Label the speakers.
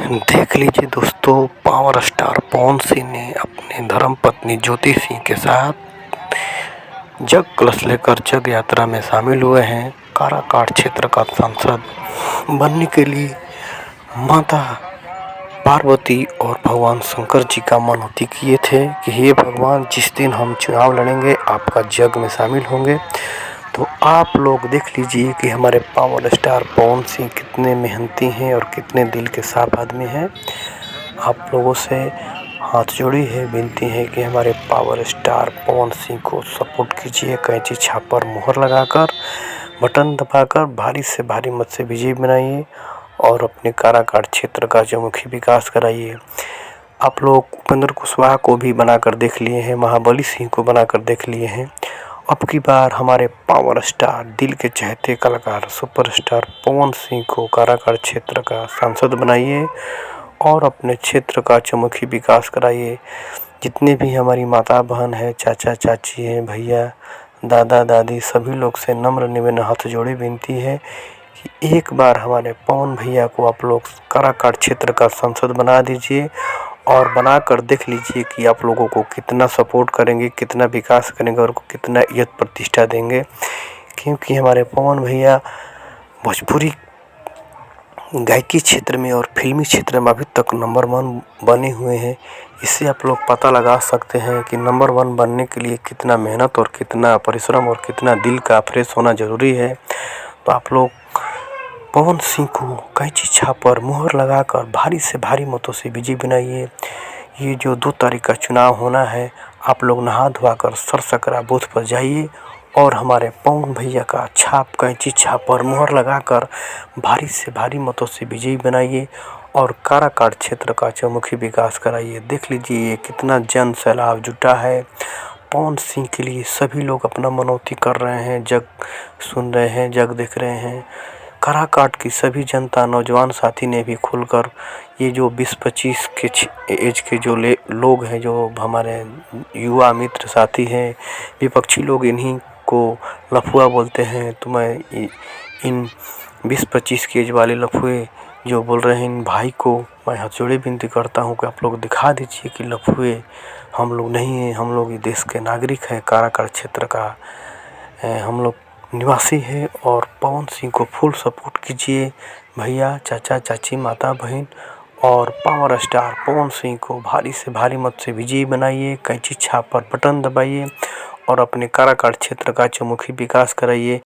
Speaker 1: देख लीजिए दोस्तों, पावर स्टार पवन सिंह ने अपने धर्मपत्नी ज्योति सिंह के साथ जग कलश लेकर जग यात्रा में शामिल हुए हैं। काराकाट क्षेत्र का सांसद बनने के लिए माता पार्वती और भगवान शंकर जी का मनौती किए थे कि हे भगवान, जिस दिन हम चुनाव लड़ेंगे आपका जग में शामिल होंगे। तो आप लोग देख लीजिए कि हमारे पावर स्टार पवन सिंह कितने मेहनती हैं और कितने दिल के साफ आदमी हैं। आप लोगों से हाथ जोड़ी है, विनती है कि हमारे पावर स्टार पवन सिंह को सपोर्ट कीजिए। कैंची छाप पर मुहर लगाकर, बटन दबाकर भारी से भारी मत से विजयी बनाइए और अपने काराकाट क्षेत्र का चहुमुखी विकास कराइए। आप लोग उपेंद्र कुशवाहा को भी बनाकर देख लिए हैं, महाबली सिंह को बनाकर देख लिए हैं। अब की बार हमारे पावर स्टार, दिल के चहेते कलाकार, सुपरस्टार पवन सिंह को काराकाट क्षेत्र का सांसद बनाइए और अपने क्षेत्र का चहुमुखी विकास कराइए। जितने भी हमारी माता बहन है, चाचा चाची हैं, भैया दादा दादी, सभी लोग से नम्र निवेदन, हाथ जोड़े विनती है कि एक बार हमारे पवन भैया को आप लोग काराकाट क्षेत्र का सांसद बना दीजिए और बनाकर देख लीजिए कि आप लोगों को कितना सपोर्ट करेंगे, कितना विकास करेंगे और कितना इज्जत प्रतिष्ठा देंगे। क्योंकि हमारे पवन भैया भोजपुरी गायकी क्षेत्र में और फिल्मी क्षेत्र में अभी तक नंबर 1 बने हुए हैं। इससे आप लोग पता लगा सकते हैं कि नंबर 1 बनने के लिए कितना मेहनत और कितना परिश्रम और कितना दिल का फ्रेश होना ज़रूरी है। तो आप लोग पवन सिंह को कैंची छाप पर मुहर लगाकर भारी से भारी मतों से विजयी बनाइए। ये जो 2 तारीख का चुनाव होना है, आप लोग नहा धोकर सरसकरा बूथ पर जाइए और हमारे पवन भैया का छाप, कैंची छाप पर मुहर लगाकर भारी से भारी मतों से विजयी बनाइए और काराकाट क्षेत्र का चहुमुखी विकास कराइए। देख लीजिए ये कितना जन सैलाब जुटा है। पवन सिंह के लिए सभी लोग अपना मनौती कर रहे हैं, जग सुन रहे हैं, जग देख रहे हैं। काराकाट की सभी जनता, नौजवान साथी ने भी खुलकर, ये जो 20-25 के एज के जो लोग हैं, जो हमारे युवा मित्र साथी हैं, विपक्षी लोग इन्हीं को लफुआ बोलते हैं। तो मैं इन 20-25 की एज वाले लफुए जो बोल रहे हैं, इन भाई को मैं हाथ जोड़े विनती करता हूँ कि आप लोग दिखा दीजिए कि लफुए हम लोग नहीं हैं, हम लोग इस देश के नागरिक हैं, काराकाट क्षेत्र का हम लोग निवासी है। और पवन सिंह को फुल सपोर्ट कीजिए भैया, चाचा चाची, माता बहन, और पावर स्टार पवन सिंह को भारी से भारी मत से विजयी बनाइए। कैंची छाप पर बटन दबाइए और अपने काराकाट क्षेत्र का चहुमुखी विकास कराइए।